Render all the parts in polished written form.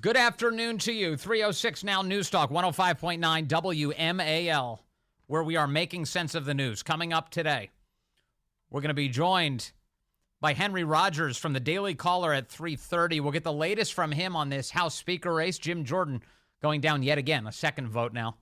Good afternoon to you. 306 now News Talk 105.9 WMAL, where we are making sense of the news. Coming up today, we're going to be joined by Henry Rodgers from the Daily Caller at 3:30. We'll get the latest from him on this House Speaker race. Jim Jordan going down yet again, a second vote now,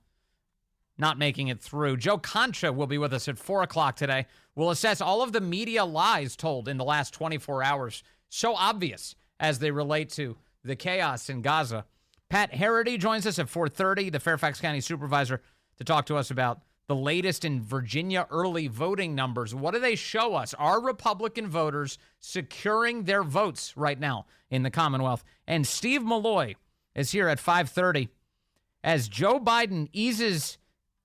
not making it through. Joe Concha will be with us at 4 o'clock today. We'll assess all of the media lies told in the last 24 hours, so obvious as they relate to the chaos in Gaza. Pat Harity joins us at 4:30, the Fairfax County Supervisor, to talk to us about the latest in Virginia early voting numbers. What do they show us? Are Republican voters securing their votes right now in the Commonwealth? And Steve Malloy is here at 5:30 as Joe Biden eases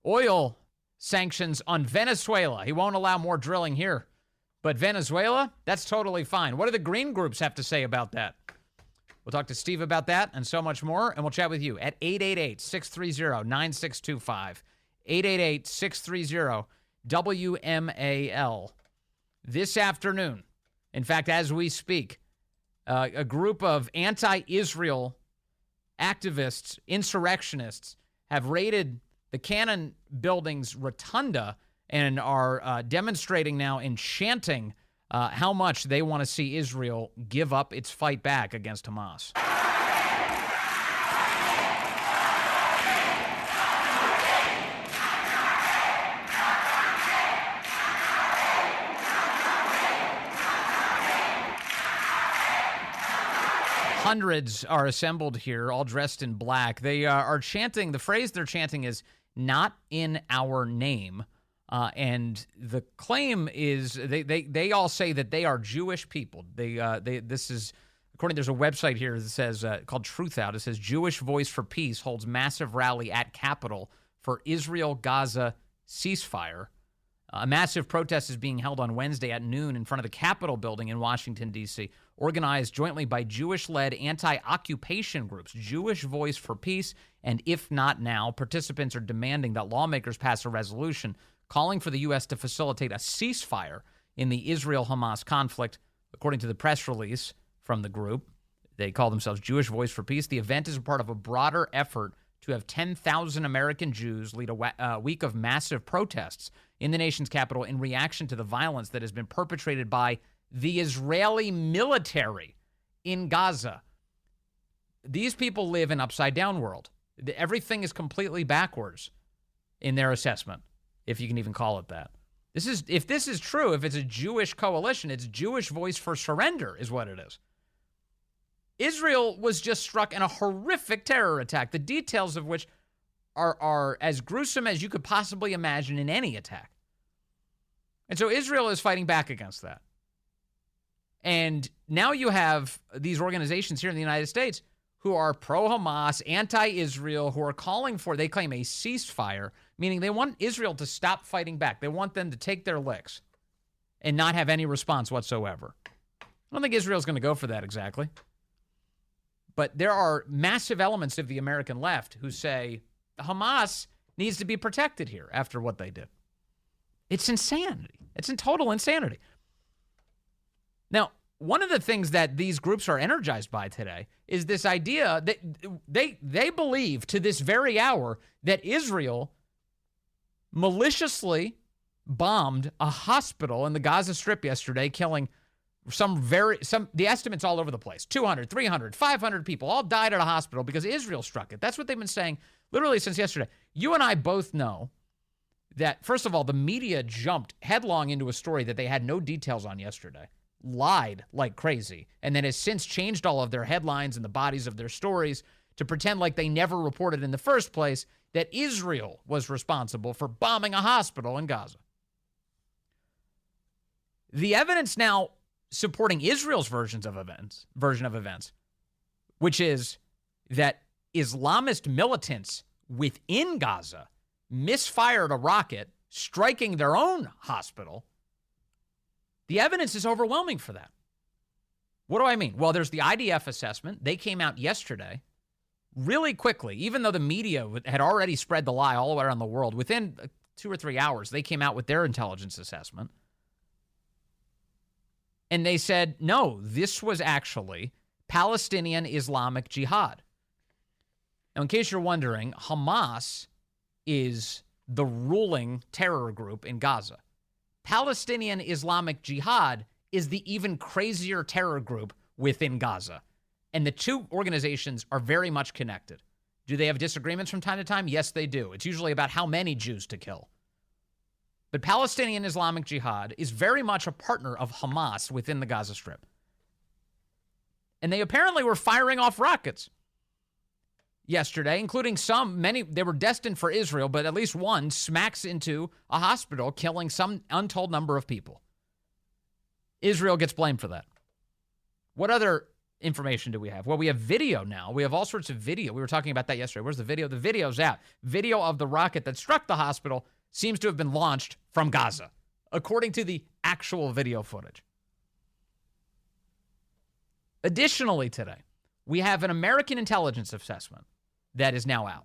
oil sanctions on Venezuela. He won't allow more drilling here. But Venezuela, that's totally fine. What do the green groups have to say about that? We'll talk to Steve about that and so much more, and we'll chat with you at 888-630-9625. 888-630-WMAL. This afternoon, in fact, as we speak, a group of anti-Israel activists, insurrectionists, have raided the Canon Building's rotunda and are demonstrating now and chanting how much they want to see Israel give up its fight back against Hamas. Hundreds are assembled here, all dressed in black. They are chanting, the phrase they're chanting is, "Not in our name." And the claim is they all say that they are Jewish people. This is, according, there's a website here that says, called Truth Out. It says, Jewish Voice for Peace holds massive rally at Capitol for Israel-Gaza ceasefire. A massive protest is being held on Wednesday at noon in front of the Capitol building in Washington, D.C., organized jointly by Jewish-led anti-occupation groups, Jewish Voice for Peace, and If Not Now. Participants are demanding that lawmakers pass a resolution calling for the U.S. to facilitate a ceasefire in the Israel-Hamas conflict. According to the press release from the group, they call themselves Jewish Voice for Peace. The event is a part of a broader effort to have 10,000 American Jews lead a week of massive protests in the nation's capital in reaction to the violence that has been perpetrated by the Israeli military in Gaza. These people live in an upside-down world. Everything is completely backwards in their assessment, if you can even call it that. If this is true, if it's a Jewish coalition, it's Jewish Voice for Surrender is what it is. Israel was just struck in a horrific terror attack, the details of which are as gruesome as you could possibly imagine in any attack. And so Israel is fighting back against that. And now you have these organizations here in the United States who are pro-Hamas, anti-Israel, who are calling for, they claim, a ceasefire, meaning they want Israel to stop fighting back. They want them to take their licks and not have any response whatsoever. I don't think Israel's going to go for that exactly. But there are massive elements of the American left who say Hamas needs to be protected here after what they did. It's insanity. It's in total insanity. Now, one of the things that these groups are energized by today is this idea that they believe to this very hour that Israel maliciously bombed a hospital in the Gaza Strip yesterday, killing the estimates all over the place. 200, 300, 500 people all died at a hospital because Israel struck it. That's what they've been saying literally since yesterday. You and I both know that, first of all, the media jumped headlong into a story that they had no details on yesterday, lied like crazy, and then has since changed all of their headlines and the bodies of their stories to pretend like they never reported in the first place that Israel was responsible for bombing a hospital in Gaza. The evidence now supporting Israel's version of events, which is that Islamist militants within Gaza misfired a rocket, striking their own hospital. The evidence is overwhelming for that. What do I mean? Well, there's the IDF assessment. They came out yesterday really quickly, even though the media had already spread the lie all around the world. Within 2 or 3 hours, they came out with their intelligence assessment. And they said, no, this was actually Palestinian Islamic Jihad. Now, in case you're wondering, Hamas is the ruling terror group in Gaza. Palestinian Islamic Jihad is the even crazier terror group within Gaza. And the two organizations are very much connected. Do they have disagreements from time to time? Yes, they do. It's usually about how many Jews to kill. But Palestinian Islamic Jihad is very much a partner of Hamas within the Gaza Strip. And they apparently were firing off rockets yesterday, including many, they were destined for Israel, but at least one smacks into a hospital, killing some untold number of people. Israel gets blamed for that. What other information do we have? Well, we have video now. We have all sorts of video. We were talking about that yesterday. Where's the video? The video's out. Video of the rocket that struck the hospital seems to have been launched from Gaza, according to the actual video footage. Additionally, today, we have an American intelligence assessment that is now out.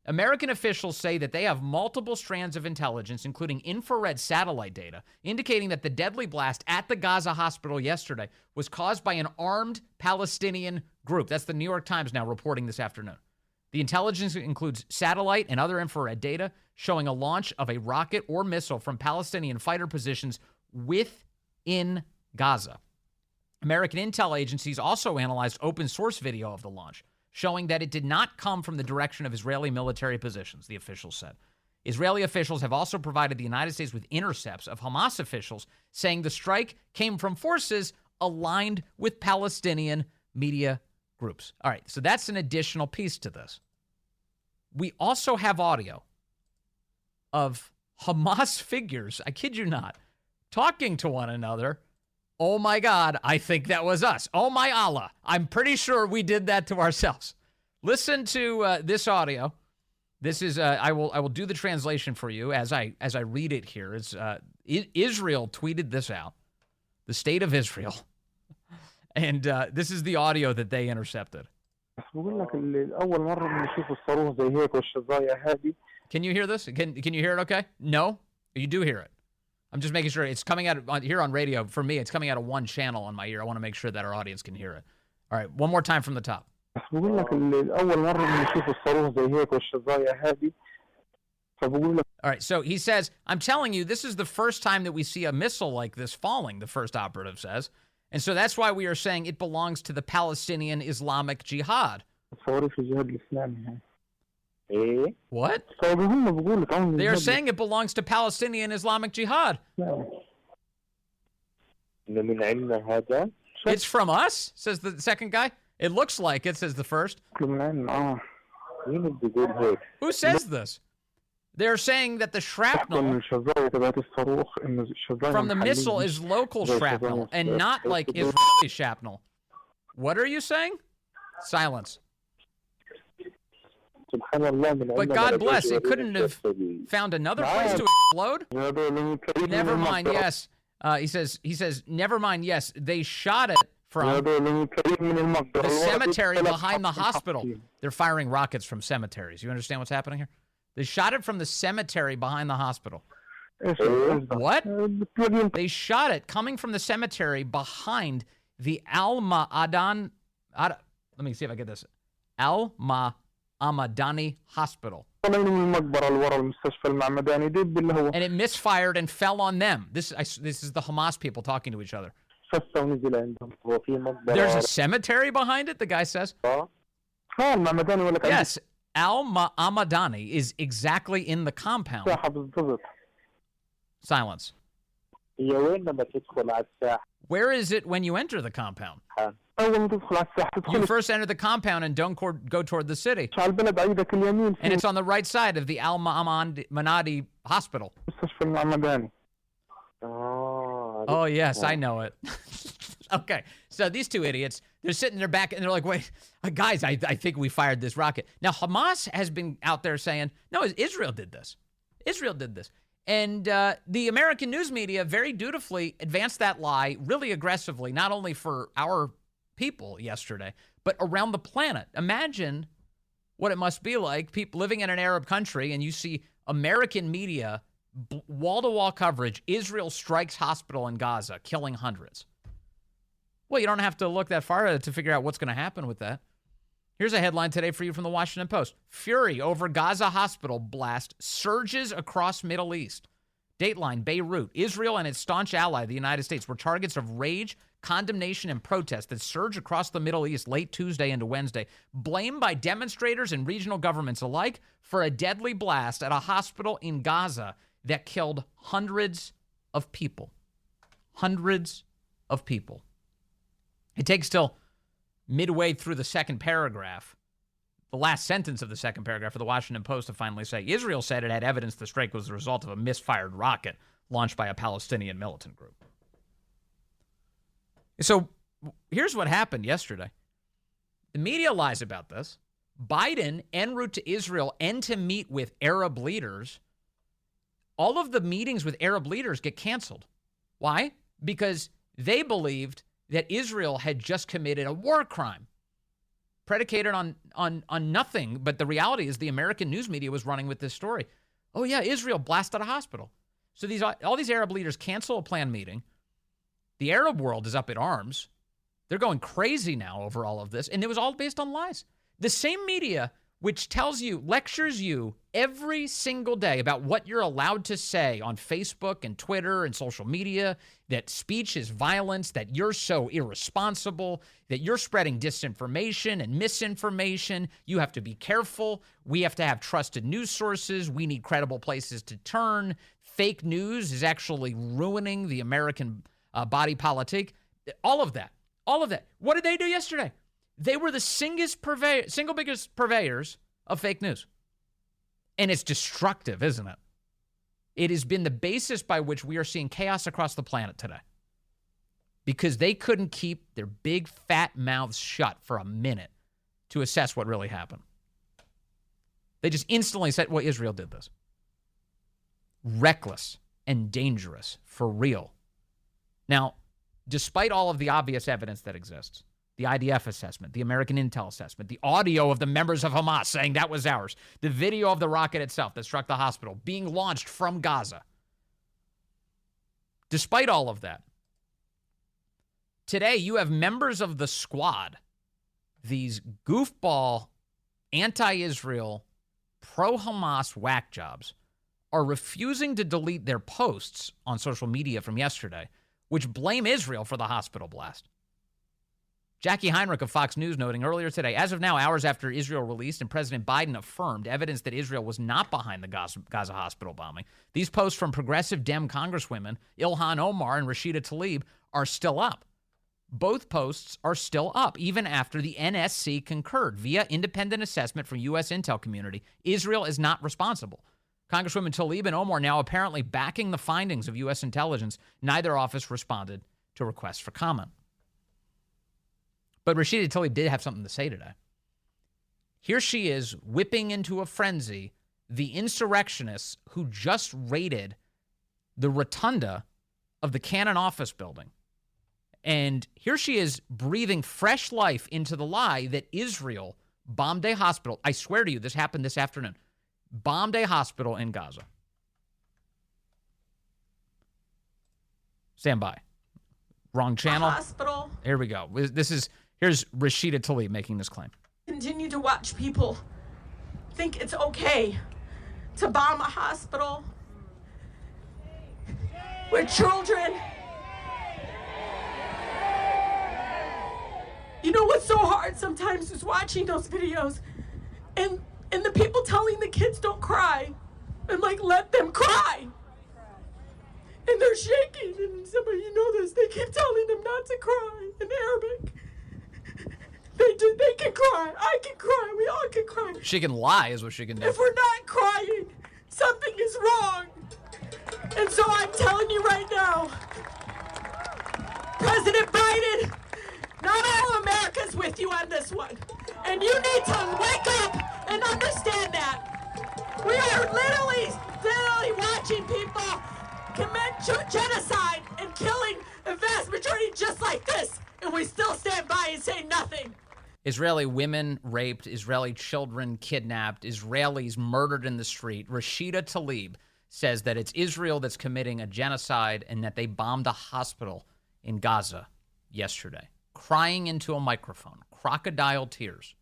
American officials say that they have multiple strands of intelligence, including infrared satellite data, indicating that the deadly blast at the Gaza hospital yesterday was caused by an armed Palestinian group. That's the New York Times now reporting this afternoon. The intelligence includes satellite and other infrared data showing a launch of a rocket or missile from Palestinian fighter positions within Gaza. American intel agencies also analyzed open source video of the launch, showing that it did not come from the direction of Israeli military positions, the officials said. Israeli officials have also provided the United States with intercepts of Hamas officials saying the strike came from forces aligned with Palestinian media groups. All right, so that's an additional piece to this. We also have audio of Hamas figures, I kid you not, talking to one another. Oh my God, I think that was us. Oh my Allah, I'm pretty sure we did that to ourselves. Listen to this audio. This is I will do the translation for you as I read it here. It's Israel tweeted this out, the state of Israel, and this is the audio that they intercepted. Can you hear this? Can you hear it? Okay. No, you do hear it. I'm just making sure it's coming out here on radio. For me, it's coming out of one channel on my ear. I want to make sure that our audience can hear it. All right, one more time from the top. All right, so he says, I'm telling you, this is the first time that we see a missile like this falling, the first operative says. And so that's why we are saying it belongs to the Palestinian Islamic Jihad. What? They are saying it belongs to Palestinian Islamic Jihad. It's from us, says the second guy. It looks like it, says the first. Who says this? They're saying that the shrapnel from the missile is local shrapnel and not like Israeli shrapnel. What are you saying? Silence. But God bless, it couldn't have found another place to explode? Never mind, yes. He says, never mind, yes. They shot it from the cemetery behind the hospital. They're firing rockets from cemeteries. You understand what's happening here? They shot it from the cemetery behind the hospital. What? They shot it coming from the cemetery behind the Al-Ma'adan. Let me see if I get this. Al-Ma'amadani Hospital. And it misfired and fell on them. This is the Hamas people talking to each other. There's a cemetery behind it, the guy says. Yes, Al-Ma'amadani is exactly in the compound. Silence. Where is it when you enter the compound? You first enter the compound and don't go toward the city. And it's on the right side of the Al-Ma'amadani Hospital. Oh, yes, I know it. Okay, so these two idiots, they're sitting there back and they're like, wait, guys, I think we fired this rocket. Now, Hamas has been out there saying, no, Israel did this. Israel did this. And the American news media very dutifully advanced that lie really aggressively, not only for our people yesterday, but around the planet. Imagine what it must be like, people living in an Arab country, and you see American media, wall-to-wall coverage, Israel strikes hospital in Gaza, killing hundreds. Well, you don't have to look that far to figure out what's going to happen with that. Here's a headline today for you from the Washington Post. Fury over Gaza hospital blast surges across Middle East. Dateline, Beirut. Israel and its staunch ally, the United States, were targets of rage, condemnation, and protest that surged across the Middle East late Tuesday into Wednesday, blamed by demonstrators and regional governments alike for a deadly blast at a hospital in Gaza that killed hundreds of people. Hundreds of people. It takes till midway through the second paragraph, the last sentence of the second paragraph of the Washington Post to finally say, Israel said it had evidence the strike was the result of a misfired rocket launched by a Palestinian militant group. So here's what happened yesterday. The media lies about this. Biden en route to Israel and to meet with Arab leaders. All of the meetings with Arab leaders get canceled. Why? Because they believed that Israel had just committed a war crime predicated on nothing. But the reality is the American news media was running with this story. Oh, yeah, Israel blasted a hospital. So all these Arab leaders cancel a planned meeting. The Arab world is up in arms. They're going crazy now over all of this. And it was all based on lies. The same media which tells you, lectures you every single day about what you're allowed to say on Facebook and Twitter and social media, that speech is violence, that you're so irresponsible, that you're spreading disinformation and misinformation. You have to be careful. We have to have trusted news sources. We need credible places to turn. Fake news is actually ruining the American body politic. All of that. What did they do yesterday? They were the single biggest purveyors of fake news. And it's destructive, isn't it? It has been the basis by which we are seeing chaos across the planet today. Because they couldn't keep their big fat mouths shut for a minute to assess what really happened. They just instantly said, well, Israel did this. Reckless and dangerous, for real. Now, despite all of the obvious evidence that exists, the IDF assessment, the American intel assessment, the audio of the members of Hamas saying that was ours, the video of the rocket itself that struck the hospital being launched from Gaza. Despite all of that, today you have members of the squad, these goofball, anti-Israel, pro-Hamas whack jobs, are refusing to delete their posts on social media from yesterday, which blame Israel for the hospital blast. Jackie Heinrich of Fox News noting earlier today, as of now, hours after Israel released and President Biden affirmed evidence that Israel was not behind the Gaza hospital bombing, these posts from progressive Dem Congresswomen Ilhan Omar and Rashida Tlaib are still up. Both posts are still up, even after the NSC concurred via independent assessment from U.S. intel community. Israel is not responsible. Congresswomen Tlaib and Omar now apparently backing the findings of U.S. intelligence. Neither office responded to requests for comment. But Rashida Tlaib did have something to say today. Here she is whipping into a frenzy the insurrectionists who just raided the rotunda of the Canon Office Building. And here she is breathing fresh life into the lie that Israel bombed a hospital. I swear to you, this happened this afternoon. Bombed a hospital in Gaza. Stand by. Wrong channel. Hospital. Here we go. Here's Rashida Tlaib making this claim. Continue to watch people think it's okay to bomb a hospital with children. You know what's so hard sometimes is watching those videos and the people telling the kids don't cry. I'm like, let them cry. And they're shaking, and somebody, you know this, they keep telling them not to cry in Arabic. They can cry. I can cry. We all can cry. She can lie is what she can do. If we're not crying, something is wrong. And so I'm telling you right now, President Biden, not all America's with you on this one. And you need to wake up and understand that. We are literally watching people commit genocide and killing a vast majority just like this. And we still stand by and say nothing. Israeli women raped, Israeli children kidnapped, Israelis murdered in the street. Rashida Tlaib says that it's Israel that's committing a genocide and that they bombed a hospital in Gaza yesterday. Crying into a microphone, crocodile tears.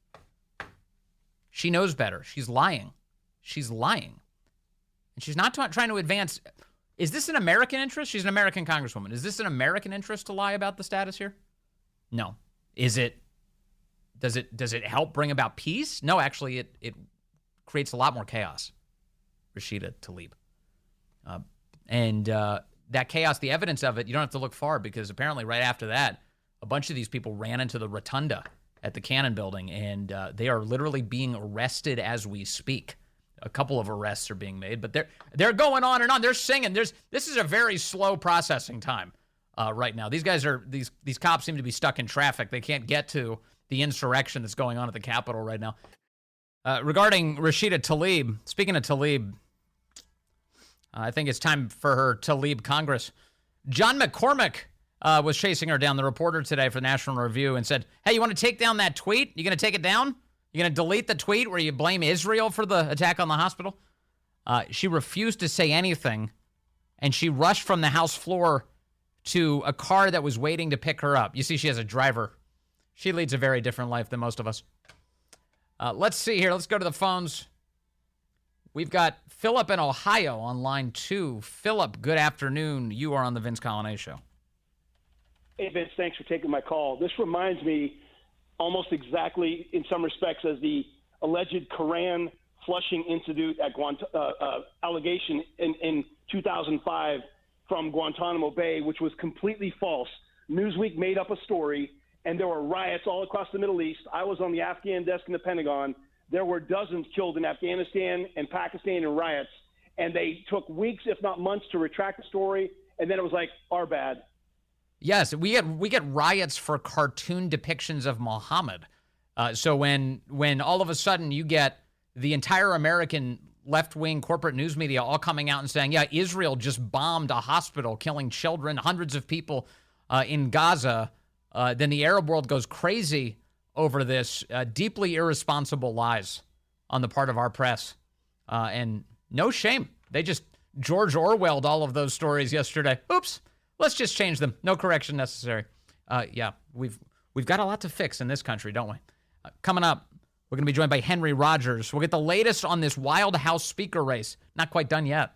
She knows better. She's lying. She's lying. And she's not trying to advance. Is this an American interest? She's an American congresswoman. Is this an American interest to lie about the status here? No. Is it? Does it help bring about peace? No, actually, it creates a lot more chaos. Rashida Tlaib. And that chaos, the evidence of it, you don't have to look far, because apparently right after that, a bunch of these people ran into the rotunda at the Canon Building, and they are literally being arrested as we speak. A couple of arrests are being made, but they're going on and on. They're singing. This is a very slow processing time right now. These guys these cops seem to be stuck in traffic. They can't get to the insurrection that's going on at the Capitol right now. Regarding Rashida Tlaib, speaking of Tlaib, I think it's time for her to leave Congress. John McCormick was chasing her down, the reporter today for the National Review, and said, hey, you want to take down that tweet? You going to take it down? You going to delete the tweet where you blame Israel for the attack on the hospital? She refused to say anything, and she rushed from the House floor to a car that was waiting to pick her up. You see, she has a driver. She leads a very different life than most of us. Let's see here. Let's go to the phones. We've got Philip in Ohio on line 2. Philip, good afternoon. You are on the Vince Coglianese Show. Hey, Vince, thanks for taking my call. This reminds me almost exactly, in some respects, as the alleged Koran flushing incident at allegation in 2005 from Guantanamo Bay, which was completely false. Newsweek made up a story, and there were riots all across the Middle East. I was on the Afghan desk in the Pentagon. There were dozens killed in Afghanistan and Pakistan in riots, and they took weeks, if not months, to retract the story, and then it was like, our bad. Yes, we get riots for cartoon depictions of Muhammad. So when all of a sudden you get the entire American left-wing corporate news media all coming out and saying, yeah, Israel just bombed a hospital, killing children, hundreds of people in Gaza, then the Arab world goes crazy over this deeply irresponsible lies on the part of our press. And no shame. They just George Orwelled all of those stories yesterday. Oops. Let's just change them. No correction necessary. Yeah, we've got a lot to fix in this country, don't we? Coming up, we're going to be joined by Henry Rodgers. We'll get the latest on this wild House Speaker race. Not quite done yet.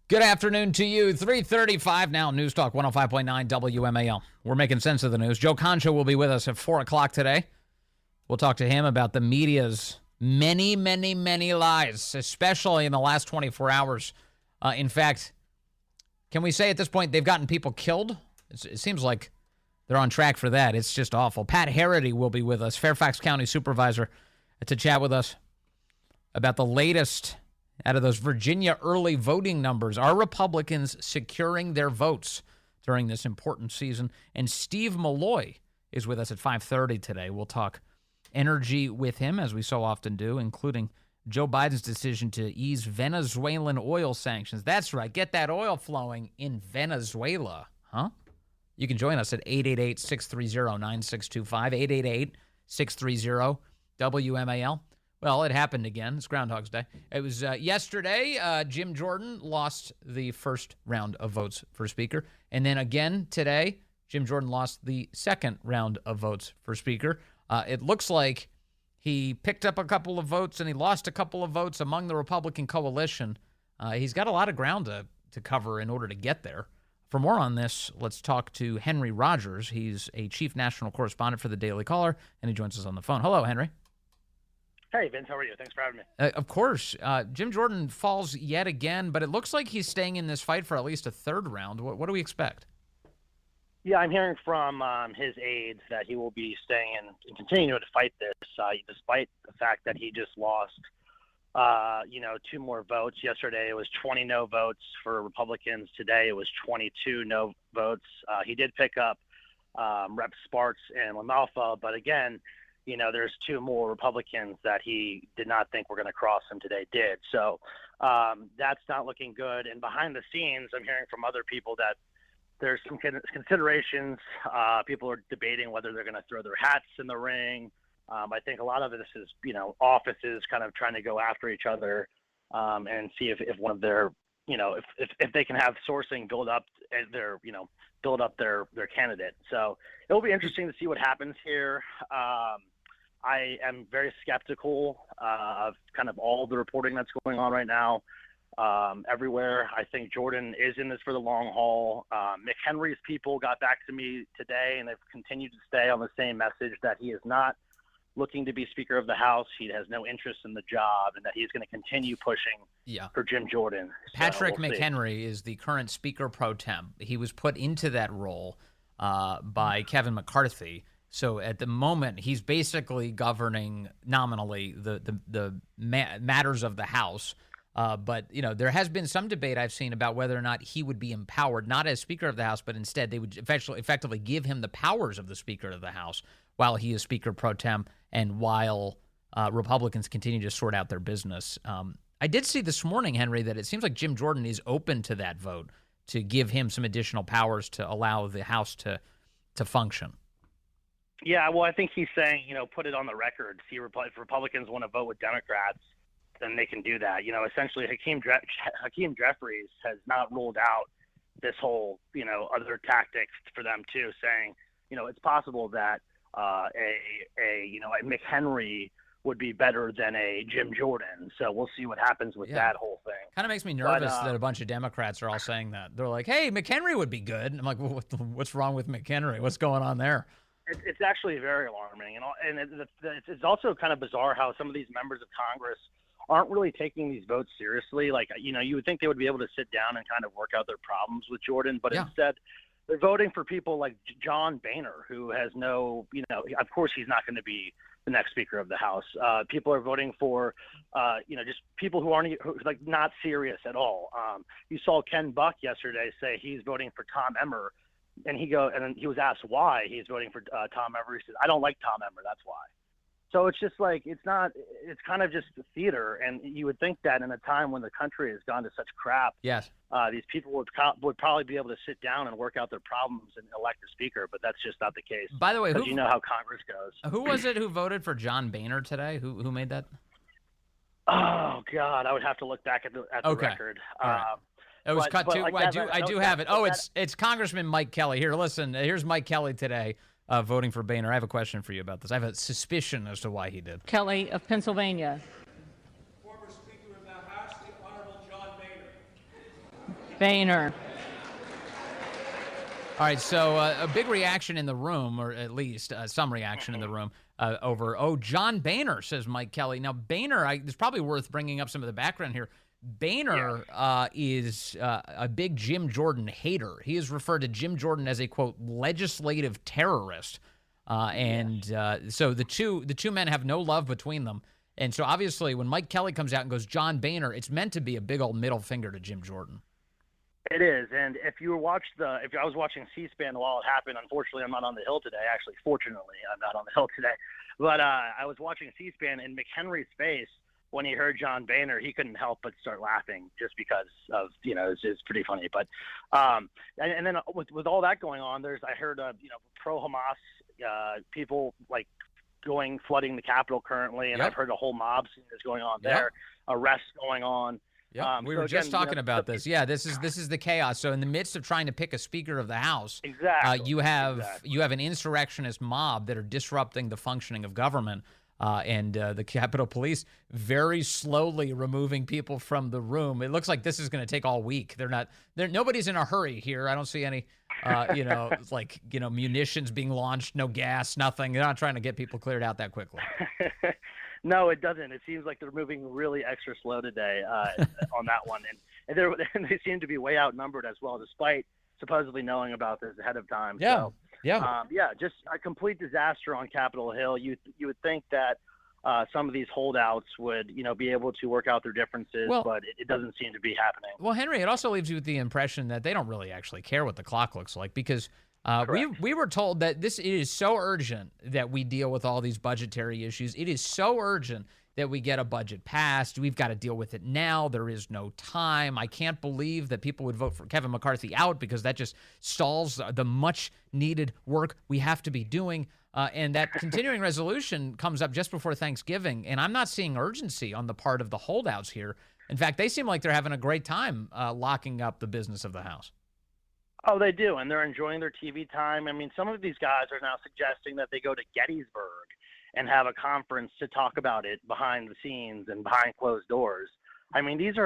Good afternoon to you. 3:35 now. News Talk 105.9 WMAL. We're making sense of the news. Joe Concha will be with us at 4 o'clock today. We'll talk to him about the media's many, many, many lies, especially in the last 24 hours. In fact, can we say at this point they've gotten people killed? It seems like they're on track for that. It's just awful. Pat Harity will be with us, Fairfax County Supervisor, to chat with us about the latest out of those Virginia early voting numbers. Are Republicans securing their votes during this important season? And Steve Malloy is with us at 5:30 today. We'll talk energy with him, as we so often do, including Joe Biden's decision to ease Venezuelan oil sanctions. That's right. Get that oil flowing in Venezuela. Huh? You can join us at 888-630-9625, 888-630-WMAL. Well, it happened again. It's Groundhog's Day. It was yesterday. Jim Jordan lost the first round of votes for Speaker. And then again today, Jim Jordan lost the second round of votes for Speaker. It looks like he picked up a couple of votes and he lost a couple of votes among the Republican coalition. He's got a lot of ground to cover in order to get there. For more on this, let's talk to Henry Rodgers. He's a chief national correspondent for the Daily Caller, and he joins us on the phone. Hello, Henry. Hey, Vince. How are you? Thanks for having me. Of course. Jim Jordan falls yet again, but it looks like he's staying in this fight for at least a third round. What do we expect? Yeah, I'm hearing from his aides that he will be staying and continuing to fight this, despite the fact that he just lost, 2 more votes. Yesterday it was 20 no votes for Republicans. Today it was 22 no votes. He did pick up Rep. Sparks and LaMalfa, but again, there's 2 more Republicans that he did not think were going to cross him today did. So that's not looking good. And behind the scenes, I'm hearing from other people that there's some considerations. People are debating whether they're going to throw their hats in the ring. I think a lot of this is, offices kind of trying to go after each other and see if one of their, if they can have sourcing build up their candidate. So it'll be interesting to see what happens here. I am very skeptical of kind of all the reporting that's going on right now everywhere. I think Jordan is in this for the long haul. McHenry's people got back to me today, and they've continued to stay on the same message that he is not looking to be Speaker of the House. He has no interest in the job, and that he's going to continue pushing for Jim Jordan. Patrick McHenry is the current Speaker pro tem. He was put into that role by Kevin McCarthy. So at the moment, he's basically governing nominally the matters of the House. But, you know, there has been some debate I've seen about whether or not he would be empowered, not as Speaker of the House, but instead they would effectively give him the powers of the Speaker of the House while he is Speaker pro tem and while Republicans continue to sort out their business. I did see this morning, Henry, that it seems like Jim Jordan is open to that vote to give him some additional powers to allow the House to function. Yeah, well, I think he's saying, you know, put it on the record. See, if Republicans want to vote with Democrats, then they can do that. You know, essentially, Hakeem Jeffries has not ruled out this whole, you know, other tactics for them too, saying, you know, it's possible that a McHenry would be better than a Jim Jordan. So we'll see what happens with that whole thing. Kind of makes me nervous that a bunch of Democrats are all saying that. They're like, hey, McHenry would be good. And I'm like, well, what's wrong with McHenry? What's going on there? It's actually very alarming. And it's also kind of bizarre how some of these members of Congress aren't really taking these votes seriously. Like, you know, you would think they would be able to sit down and kind of work out their problems with Jordan, but instead they're voting for people like John Boehner, who has no, you know, of course he's not going to be the next Speaker of the House. People are voting for, you know, just people who aren't like not serious at all. You saw Ken Buck yesterday say he's voting for Tom Emmer, and he was asked why he's voting for Tom Emmer. He said, I don't like Tom Emmer, that's why. So it's just like, it's kind of just theater. And you would think that in a time when the country has gone to such crap, these people would probably be able to sit down and work out their problems and elect a speaker, but that's just not the case. By the way, you know how Congress goes. Who was it who voted for John Boehner today? Who made that? Oh God, I would have to look back at the record. Right. It was cut to. I do have it. Oh, it's Congressman Mike Kelly. Here, listen. Here's Mike Kelly today. Voting for Boehner. I have a question for you about this. I have a suspicion as to why he did. Kelly of Pennsylvania. Former Speaker of the House, the Honorable John Boehner. Boehner. All right, so a big reaction in the room, or at least some reaction in the room over, John Boehner, says Mike Kelly. Now, Boehner, it's probably worth bringing up some of the background here. Boehner is a big Jim Jordan hater. He has referred to Jim Jordan as a, quote, legislative terrorist. So the two men have no love between them. And so obviously when Mike Kelly comes out and goes John Boehner, it's meant to be a big old middle finger to Jim Jordan. It is. And if I was watching C-SPAN while it happened, unfortunately I'm not on the Hill today. Actually, fortunately, I'm not on the Hill today. But I was watching C-SPAN, and McHenry's face when he heard John Boehner, he couldn't help but start laughing just because of, you know, it's pretty funny. But and then with all that going on, I heard pro-Hamas people like flooding the Capitol currently, and I've heard a whole mob scene is going on there, arrests going on. Yeah, we were just talking about this. Yeah, this is the chaos. So in the midst of trying to pick a Speaker of the House, you have an insurrectionist mob that are disrupting the functioning of government. And the Capitol Police very slowly removing people from the room. It looks like this is going to take all week. Nobody's in a hurry here. I don't see any, munitions being launched, no gas, nothing. They're not trying to get people cleared out that quickly. No, it doesn't. It seems like they're moving really extra slow today on that one. And they seem to be way outnumbered as well, despite supposedly knowing about this ahead of time. Yeah. So, just a complete disaster on Capitol Hill. You would think that some of these holdouts would, you know, be able to work out their differences, but it doesn't seem to be happening. Well, Henry, it also leaves you with the impression that they don't really actually care what the clock looks like, because we were told that it is so urgent that we deal with all these budgetary issues. It is so urgent that we get a budget passed. We've got to deal with it now. There is no time. I can't believe that people would vote for Kevin McCarthy out, because that just stalls the much-needed work we have to be doing. And that continuing resolution comes up just before Thanksgiving, and I'm not seeing urgency on the part of the holdouts here. In fact, they seem like they're having a great time locking up the business of the House. Oh, they do, and they're enjoying their TV time. I mean, some of these guys are now suggesting that they go to Gettysburg and have a conference to talk about it behind the scenes and behind closed doors. I mean, it's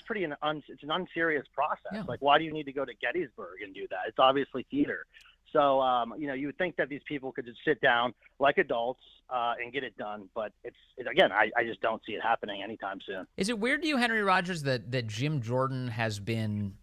pretty it's an unserious process. Yeah. Like, why do you need to go to Gettysburg and do that? It's obviously theater. So, you would think that these people could just sit down like adults and get it done. But again, I just don't see it happening anytime soon. Is it weird to you, Henry Rodgers, that Jim Jordan has been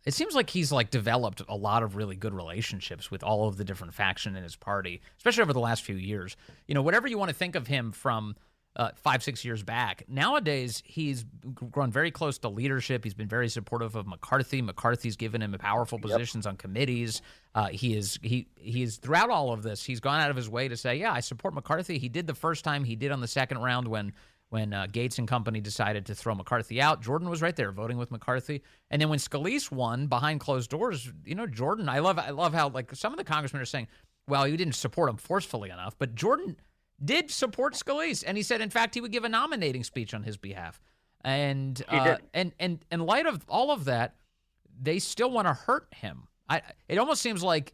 it seems like he's developed a lot of really good relationships with all of the different factions in his party, especially over the last few years. Whatever you want to think of him from 5-6 years back, nowadays he's grown very close to leadership. He's been very supportive of McCarthy. McCarthy's given him powerful positions on committees. He is throughout all of this, he's gone out of his way to say, yeah, I support McCarthy. He did the first time. He did on the second round when Gates and company decided to throw McCarthy out. Jordan was right there voting with McCarthy. And then when Scalise won behind closed doors, Jordan, I love how some of the congressmen are saying, well, you didn't support him forcefully enough, but Jordan did support Scalise, and he said, in fact, he would give a nominating speech on his behalf. And in light of all of that, they still want to hurt him. It almost seems like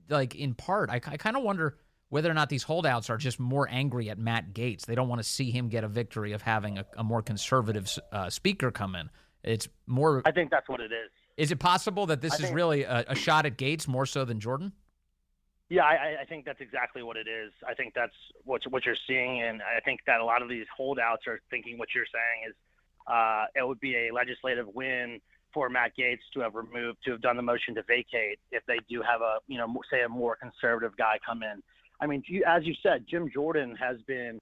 in part, I kind of wonder whether or not these holdouts are just more angry at Matt Gaetz. They don't want to see him get a victory of having a more conservative speaker come in. It's more. I think that's what it is. Is it possible that this is really a shot at Gaetz more so than Jordan? Yeah, I think that's exactly what it is. I think that's what you're seeing, and I think that a lot of these holdouts are thinking what you're saying is it would be a legislative win for Matt Gaetz to have done the motion to vacate if they do have a more conservative guy come in. I mean, as you said, Jim Jordan has been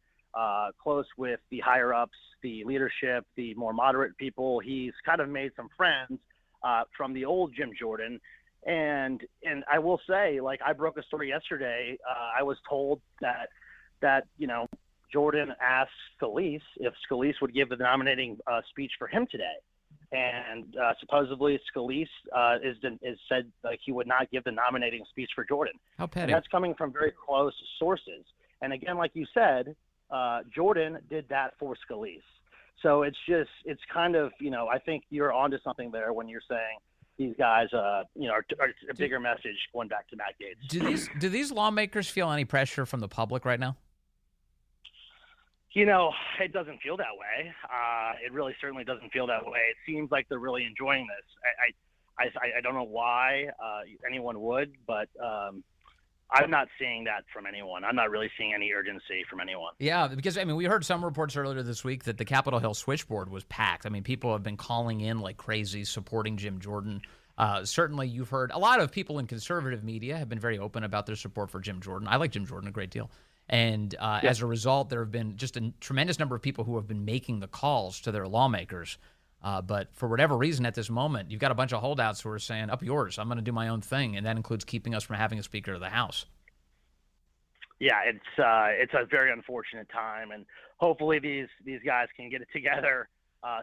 close with the higher ups, the leadership, the more moderate people. He's kind of made some friends from the old Jim Jordan. And I will say, I broke a story yesterday. I was told that Jordan asked Scalise if Scalise would give the nominating speech for him today, and supposedly Scalise is said he would not give the nominating speech for Jordan. How petty! And that's coming from very close sources. And again, like you said, Jordan did that for Scalise. So it's kind of I think you're onto something there when you're saying these guys, are a bigger message going back to Matt Gaetz. Do these lawmakers feel any pressure from the public right now? It doesn't feel that way. It really certainly doesn't feel that way. It seems like they're really enjoying this. I don't know why anyone would, but I'm not seeing that from anyone. I'm not really seeing any urgency from anyone. Yeah, because, we heard some reports earlier this week that the Capitol Hill switchboard was packed. People have been calling in like crazy, supporting Jim Jordan. Certainly, you've heard a lot of people in conservative media have been very open about their support for Jim Jordan. I like Jim Jordan a great deal. And as a result, there have been just a tremendous number of people who have been making the calls to their lawmakers. But for whatever reason at this moment, you've got a bunch of holdouts who are saying, up yours, I'm going to do my own thing. And that includes keeping us from having a Speaker of the House. Yeah, it's a very unfortunate time. And hopefully these guys can get it together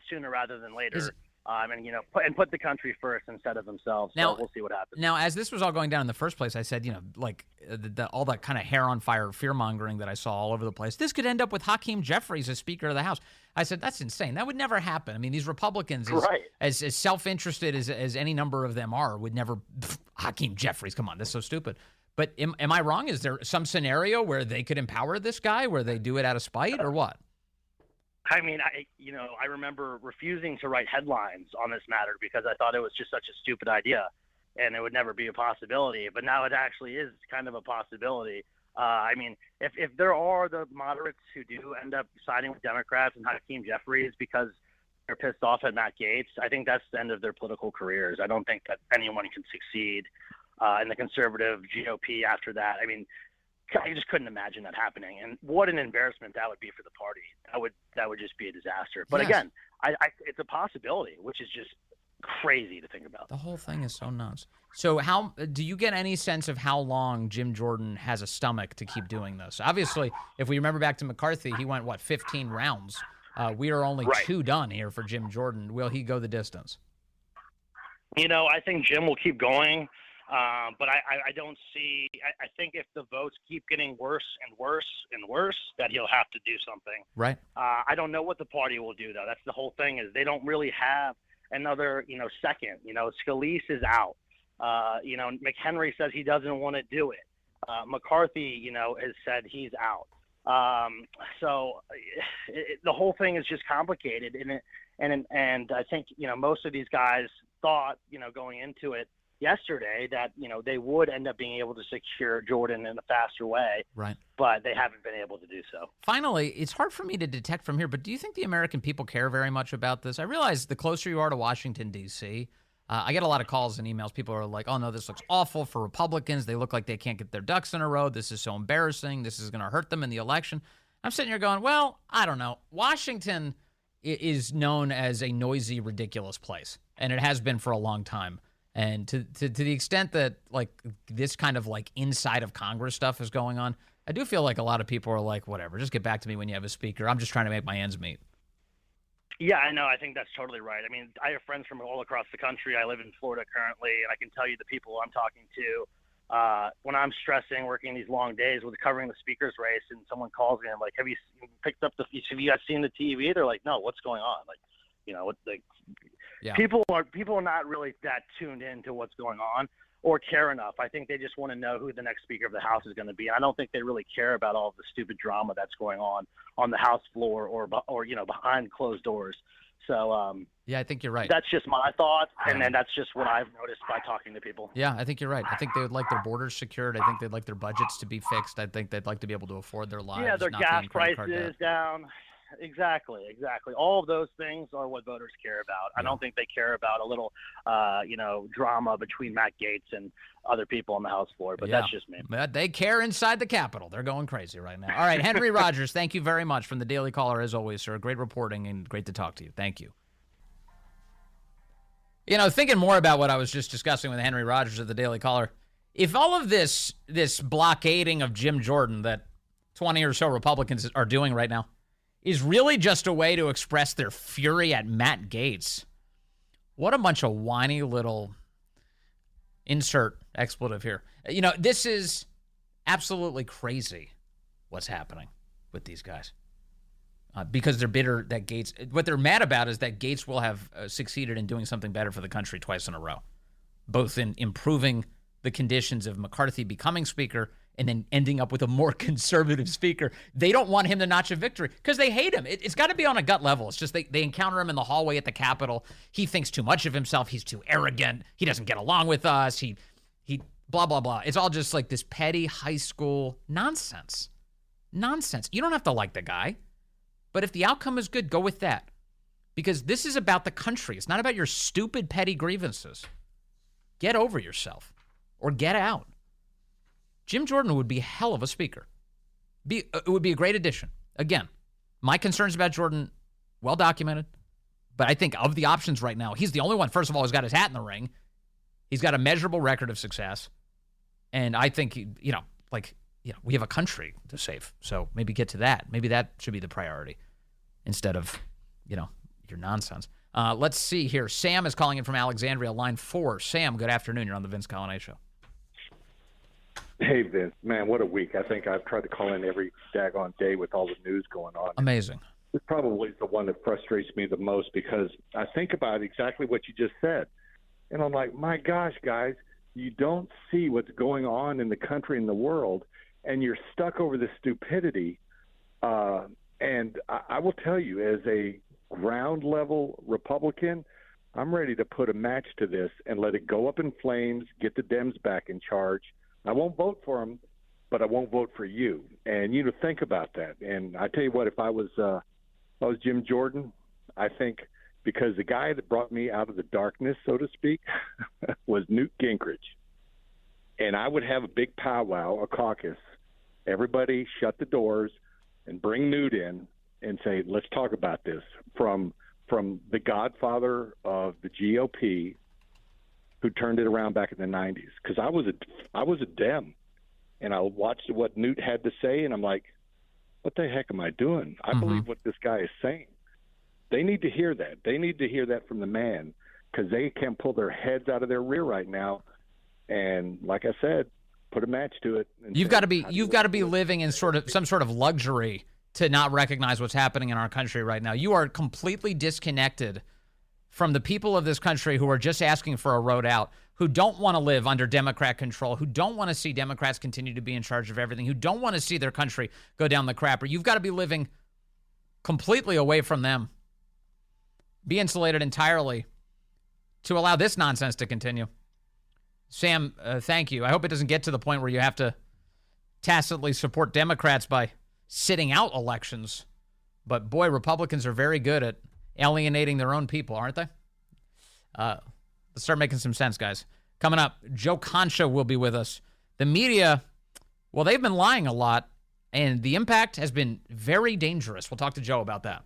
sooner rather than later. And put the country first instead of themselves. So we'll see what happens. Now, as this was all going down in the first place, I said, all that kind of hair on fire fear-mongering that I saw all over the place, this could end up with Hakeem Jeffries as Speaker of the House. I said, that's insane. That would never happen. These Republicans, as self-interested as any number of them are, would never – Hakeem Jeffries, come on, that's so stupid. But am I wrong? Is there some scenario where they could empower this guy, where they do it out of spite, or what? I remember refusing to write headlines on this matter because I thought it was just such a stupid idea and it would never be a possibility. But now it actually is kind of a possibility. If there are the moderates who do end up siding with Democrats and Hakeem Jeffries because they're pissed off at Matt Gaetz, I think that's the end of their political careers. I don't think that anyone can succeed in the conservative GOP after that. I just couldn't imagine that happening, and what an embarrassment that would be for the party. That would just be a disaster. But again, it's a possibility, which is just crazy to think about. The whole thing is so nuts. So, how do you get any sense of how long Jim Jordan has a stomach to keep doing this? Obviously, if we remember back to McCarthy, he went 15 rounds. We are only 2 done here for Jim Jordan. Will he go the distance? I think Jim will keep going. But I don't see – I think if the votes keep getting worse and worse and worse, that he'll have to do something. Right. I don't know what the party will do, though. That's the whole thing is they don't really have another, second. Scalise is out. McHenry says he doesn't want to do it. McCarthy, has said he's out. So the whole thing is just complicated, and I think most of these guys thought going into it yesterday that they would end up being able to secure Jordan in a faster way, right? But they haven't been able to do so. Finally, it's hard for me to detect from here, but do you think the American people care very much about this? I realize the closer you are to Washington, D.C., I get a lot of calls and emails. People are like, oh, no, this looks awful for Republicans. They look like they can't get their ducks in a row. This is so embarrassing. This is going to hurt them in the election. I'm sitting here going, well, I don't know. Washington is known as a noisy, ridiculous place, and it has been for a long time. And to the extent that, like, this kind of, like, inside of Congress stuff is going on, I do feel like a lot of people are like, whatever, just get back to me when you have a speaker. I'm just trying to make my ends meet. Yeah, I know. I think that's totally right. I mean, I have friends from all across the country. I live in Florida currently, and I can tell you the people I'm talking to, when I'm stressing, working these long days with covering the speaker's race, and someone calls me, I'm like, have you guys seen the TV? They're like, no, what's going on? Like, Yeah. People are not really that tuned into what's going on or care enough. I think they just want to know who the next Speaker of the House is going to be. I don't think they really care about all of the stupid drama that's going on the House floor or behind closed doors. So yeah, I think you're right. That's just my thought, and then that's just what I've noticed by talking to people. Yeah, I think you're right. I think they would like their borders secured. I think they'd like their budgets to be fixed. I think they'd like to be able to afford their lives. Yeah, their not gas be in credit card prices debt. down. Exactly. All of those things are what voters care about. I don't think they care about a little, drama between Matt Gaetz and other people on the House floor, but that's just me. But they care inside the Capitol. They're going crazy right now. All right, Henry Rodgers, thank you very much from the Daily Caller, as always, sir. Great reporting and great to talk to you. Thank you. Thinking more about what I was just discussing with Henry Rodgers at the Daily Caller, if all of this blockading of Jim Jordan that 20 or so Republicans are doing right now is really just a way to express their fury at Matt Gaetz, what a bunch of whiny little insert expletive here. This is absolutely crazy what's happening with these guys. Because they're bitter that Gaetz, what they're mad about is that Gaetz will have succeeded in doing something better for the country twice in a row, both in improving the conditions of McCarthy becoming Speaker and then ending up with a more conservative Speaker. They don't want him to notch a victory because they hate him. It's got to be on a gut level. It's just they encounter him in the hallway at the Capitol. He thinks too much of himself. He's too arrogant. He doesn't get along with us. He blah, blah, blah. It's all just like this petty high school nonsense. You don't have to like the guy. But if the outcome is good, go with that. Because this is about the country. It's not about your stupid, petty grievances. Get over yourself or get out. Jim Jordan would be a hell of a speaker. It would be a great addition. Again, my concerns about Jordan, well documented. But I think of the options right now, he's the only one, first of all, who's got his hat in the ring. He's got a measurable record of success. And I think, we have a country to save. So maybe get to that. Maybe that should be the priority instead of, your nonsense. Let's see here. Sam is calling in from Alexandria, line 4. Sam, good afternoon. You're on the Vince Coglianese Show. Hey, Vince. Man, what a week. I think I've tried to call in every daggone day with all the news going on. Amazing. This probably is the one that frustrates me the most because I think about exactly what you just said. And I'm like, my gosh, guys, you don't see what's going on in the country and the world, and you're stuck over the stupidity. And I will tell you, as a ground-level Republican, I'm ready to put a match to this and let it go up in flames, get the Dems back in charge. I won't vote for them, but I won't vote for you. And, think about that. And I tell you what, if I was Jim Jordan, I think because the guy that brought me out of the darkness, so to speak, was Newt Gingrich. And I would have a big powwow, a caucus. Everybody shut the doors and bring Newt in and say, let's talk about this. From the godfather of the GOP, who turned it around back in the 90s. Because I was a Dem, and I watched what Newt had to say, and I'm like, what the heck am I doing? I believe what this guy is saying. They need to hear that. They need to hear that from the man, because they can't pull their heads out of their rear right now. And like I said, put a match to it. You've got to be living in some sort of luxury to not recognize what's happening in our country right now. You are completely disconnected from the people of this country who are just asking for a road out. who don't want to live under Democrat control, who don't want to see Democrats continue to be in charge of everything, who don't want to see their country go down the crapper. You've got to be living completely away from them. Be insulated entirely to allow this nonsense to continue. Sam, thank you. I hope it doesn't get to the point where you have to tacitly support Democrats by sitting out elections. But boy, Republicans are very good at alienating their own people, aren't they? Let's start making some sense, guys. Coming up, Joe Concha will be with us. The media, well, they've been lying a lot, and the impact has been very dangerous. We'll talk to Joe about that.